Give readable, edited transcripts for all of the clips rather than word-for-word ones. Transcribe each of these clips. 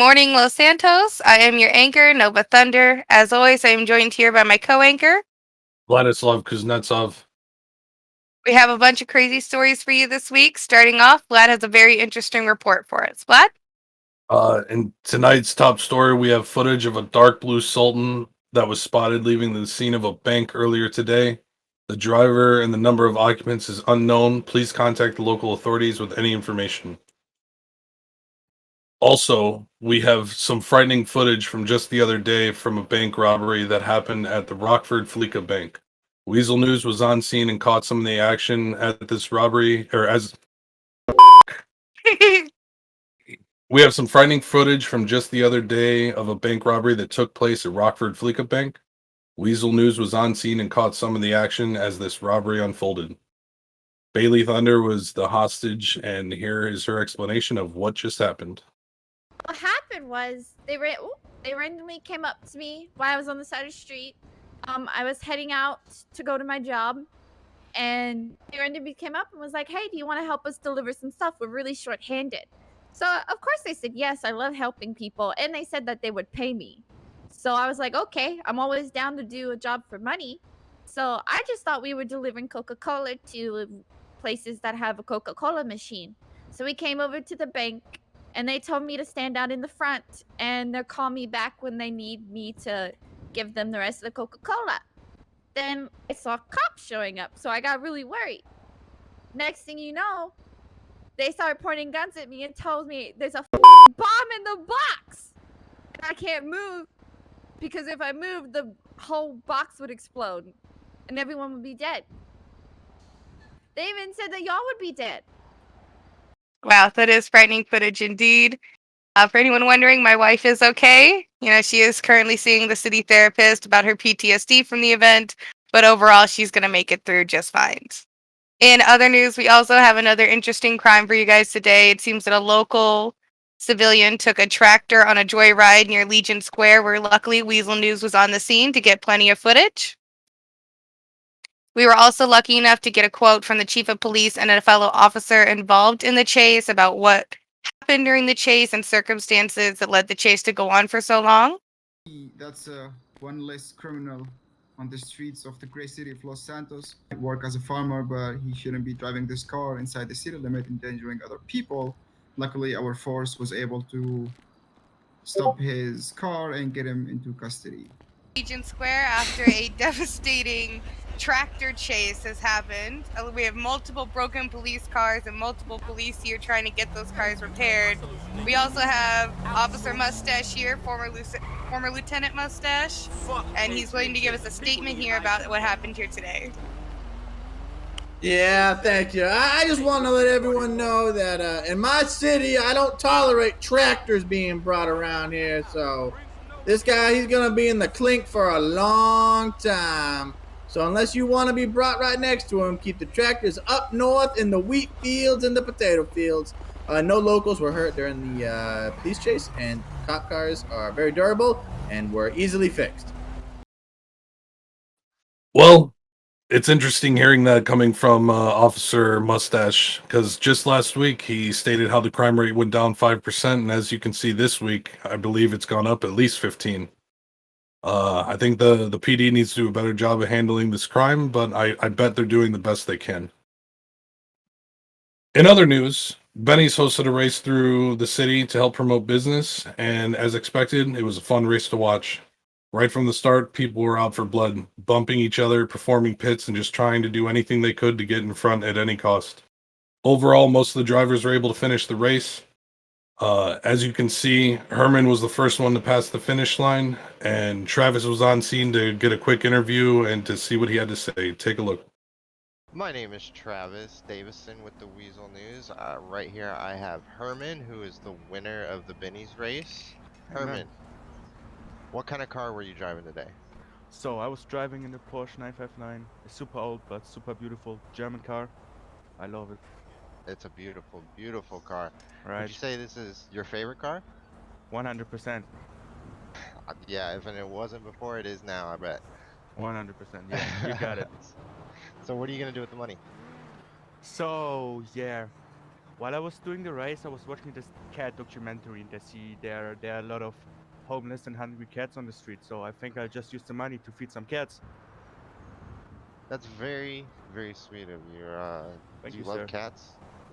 morning, Los Santos. I am your anchor, Nova Thunder. As always, I am joined here by my co-anchor. Vladislav Kuznetsov. We have a bunch of crazy stories for you this week. Starting off, Vlad has a very interesting report for us. Vlad? In tonight's top story, we have footage of a dark blue Sultan that was spotted leaving the scene of a bank earlier today. The driver and the number of occupants is unknown. Please contact the local authorities with any information. Also, we have some frightening footage from just the other day from a bank robbery that happened at the Rockford Fleeca Bank. Weazel News was on scene and caught some of the action at this robbery, or as we have some frightening footage from just the other day of a bank robbery that took place at Rockford Fleeca Bank. Weasel News was on scene and caught some of the action as this robbery unfolded. Bailey Thunder was the hostage, and here is her explanation of what just happened. What happened was they randomly came up to me while I was on the side of the street. I was heading out to go to my job, and they randomly came up and was like, "Hey, do you want to help us deliver some stuff? We're really short-handed." So of course they said yes. I love helping people, and they said that they would pay me. So I was like, okay, I'm always down to do a job for money. So I just thought we were delivering Coca-Cola to places that have a Coca-Cola machine. So we came over to the bank, and they told me to stand out in the front, and they'll call me back when they need me to give them the rest of the Coca-Cola. Then I saw cops showing up, so I got really worried. Next thing you know, they started pointing guns at me and told me there's a bomb in the box. And I can't move because if I move, the whole box would explode and everyone would be dead. They even said that y'all would be dead. Wow, that is frightening footage indeed. For anyone wondering, my wife is okay. She is currently seeing the city therapist about her PTSD from the event, but overall, she's going to make it through just fine. In other news, we also have another interesting crime for you guys today. It seems that a local civilian took a tractor on a joyride near Legion Square, where luckily Weasel News was on the scene to get plenty of footage. We were also lucky enough to get a quote from the chief of police and a fellow officer involved in the chase about what happened during the chase and circumstances that led the chase to go on for so long. That's one less criminal on the streets of the great city of Los Santos. I work as a farmer, but he shouldn't be driving this car inside the city limit, endangering other people. Luckily, our force was able to stop his car and get him into custody. Legion Square, after a devastating tractor chase has happened. We have multiple broken police cars and multiple police here trying to get those cars repaired. We also have Officer Mustache here, former Lieutenant Mustache, and he's willing to give us a statement here about what happened here today. Yeah, thank you. I just want to let everyone know that in my city, I don't tolerate tractors being brought around here. So this guy, he's going to be in the clink for a long time. So unless you want to be brought right next to him, keep the tractors up north in the wheat fields and the potato fields. No locals were hurt during the police chase, and cop cars are very durable and were easily fixed. Well, it's interesting hearing that coming from Officer Mustache, because just last week he stated how the crime rate went down 5%, and as you can see this week, I believe it's gone up at least 15. I think the PD needs to do a better job of handling this crime, but I bet they're doing the best they can. In other news, Benny's hosted a race through the city to help promote business, and as expected, it was a fun race to watch. Right from the start, people were out for blood, bumping each other, performing pits, and just trying to do anything they could to get in front at any cost. Overall, most of the drivers were able to finish the race. As you can see, Herman was the first one to pass the finish line, and Travis was on scene to get a quick interview and to see what he had to say. Take a look. My name is Travis Davison with the Weasel News. Right here I have Herman, who is the winner of the Benny's race. Herman, what kind of car were you driving today? So I was driving in the Porsche 959, a super old but super beautiful German car. I love it. It's a beautiful, beautiful car. Right. Would you say this is your favorite car? 100%. Yeah, if it wasn't before, it is now, I bet. 100%, yeah, you got it. So what are you going to do with the money? So, yeah, While I was doing the race, I was watching this cat documentary, and there are a lot of homeless and hungry cats on the street. So I think I'll just use the money to feed some cats. That's very, very sweet of you. Thank Do you, you love sir. cats?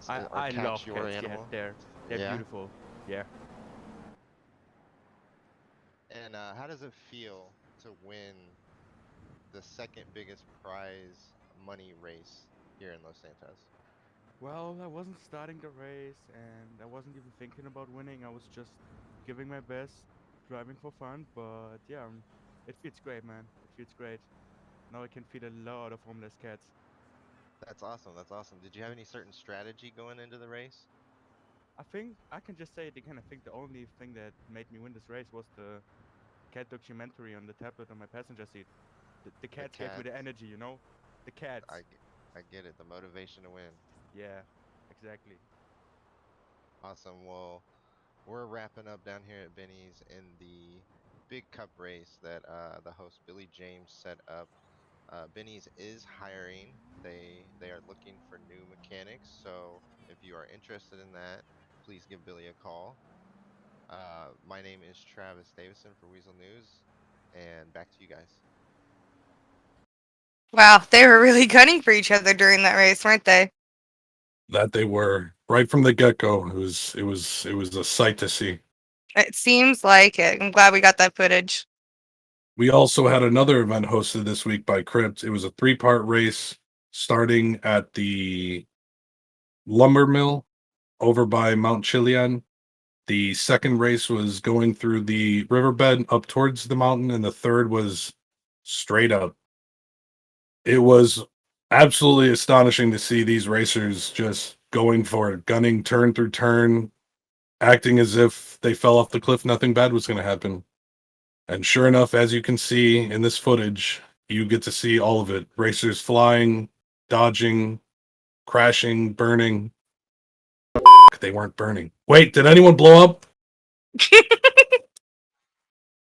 I Are cats love your cats. Yeah, animal? they're Yeah. beautiful. Yeah. And how does it feel to win the second biggest prize money race here in Los Santos? Well, I wasn't starting the race, and I wasn't even thinking about winning. I was just giving my best, driving for fun. But yeah, it feels great, man. It feels great. Now I can feed a lot of homeless cats. That's awesome. That's awesome. Did you have any certain strategy going into the race? I think I can just say it again. I think the only thing that made me win this race was the cat documentary on the tablet on my passenger seat. The The cats gave me cats. the energy, you know? The cats. I get it. The motivation to win. Yeah, exactly. Awesome. Well, we're wrapping up down here at Benny's in the big cup race that the host Billy James set up. Benny's is hiring. They are looking for new mechanics. So if you are interested in that, please give Billy a call. My name is Travis Davison for Weazel News, and back to you guys. Wow, they were really gunning for each other during that race, weren't they? That they were right from the get go. It was a sight to see. It seems like it. I'm glad we got that footage. We also had another event hosted this week by Crypt. It was a 3-part race starting at the lumber mill over by Mount Chilian. The second race was going through the riverbed up towards the mountain, and the third was straight up. It was absolutely astonishing to see these racers just going for it, gunning turn through turn, acting as if they fell off the cliff, nothing bad was going to happen. And sure enough, as you can see in this footage, you get to see all of it. Racers flying, dodging, crashing, burning. They weren't burning. Wait, did anyone blow up?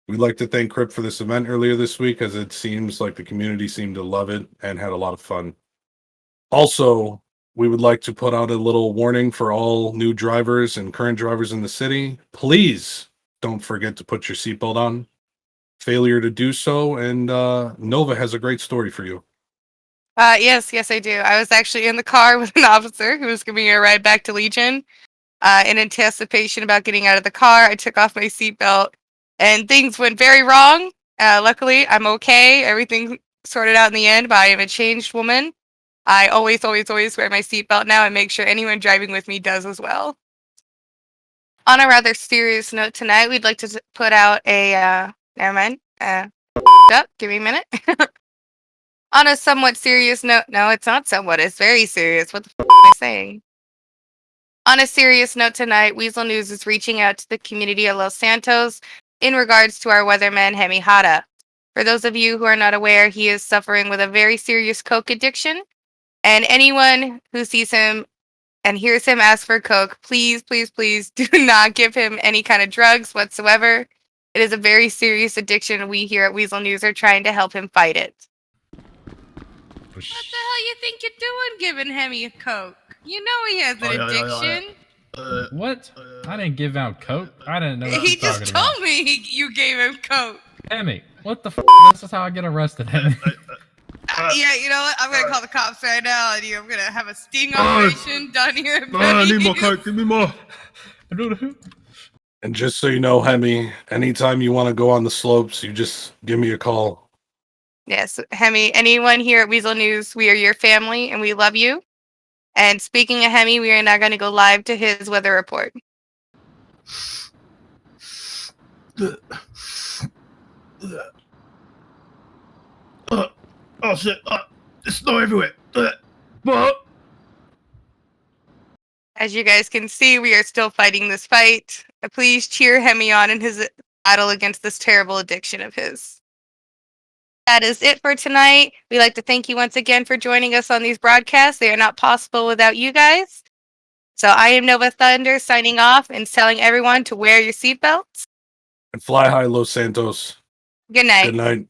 We'd like to thank Crypt for this event earlier this week, as it seems like the community seemed to love it and had a lot of fun. Also, we would like to put out a little warning for all new drivers and current drivers in the city. Please don't forget to put your seatbelt on. Failure to do so, and Nova has a great story for you. Yes, I do. I was actually in the car with an officer who was giving me a ride back to Legion. In anticipation about getting out of the car, I took off my seatbelt, and things went very wrong. Luckily, I'm okay. Everything sorted out in the end, but I am a changed woman. I always wear my seatbelt now and make sure anyone driving with me does as well. On a rather serious note tonight, we'd like to put out a, never mind. Give me a minute. On a somewhat serious note, no, it's not somewhat, it's very serious. What the am I saying? On a serious note tonight, Weazel News is reaching out to the community of Los Santos in regards to our weatherman, Hemi Haada. For those of you who are not aware, he is suffering with a very serious coke addiction, and anyone who sees him and hears him ask for coke, please do not give him any kind of drugs whatsoever. It is a very serious addiction, and we here at Weazel News are trying to help him fight it. What the hell you think you're doing giving Hemi a coke? You know he has an addiction. What? I didn't give out coke. I didn't know what He you're talking just about. told me you gave him coke. Hemi, what the f? This is how I get arrested, Hemi. Yeah, you know what? I'm gonna call the cops right now, and I'm gonna have a sting operation done here at I need more Benny's. coke. Give me more. And just so you know, Hemi, anytime you want to go on the slopes, you just give me a call. Yes, Hemi, anyone here at Weazel News, we are your family, and we love you. And speaking of Hemi, we are now going to go live to his weather report. Oh shit! There's snow everywhere. But As you guys can see, we are still fighting this fight. Please cheer Hemi on in his battle against this terrible addiction of his. That is it for tonight. We'd like to thank you once again for joining us on these broadcasts. They are not possible without you guys. So I am Nova Thunder signing off and telling everyone to wear your seatbelts. And fly high, Los Santos. Good night. Good night.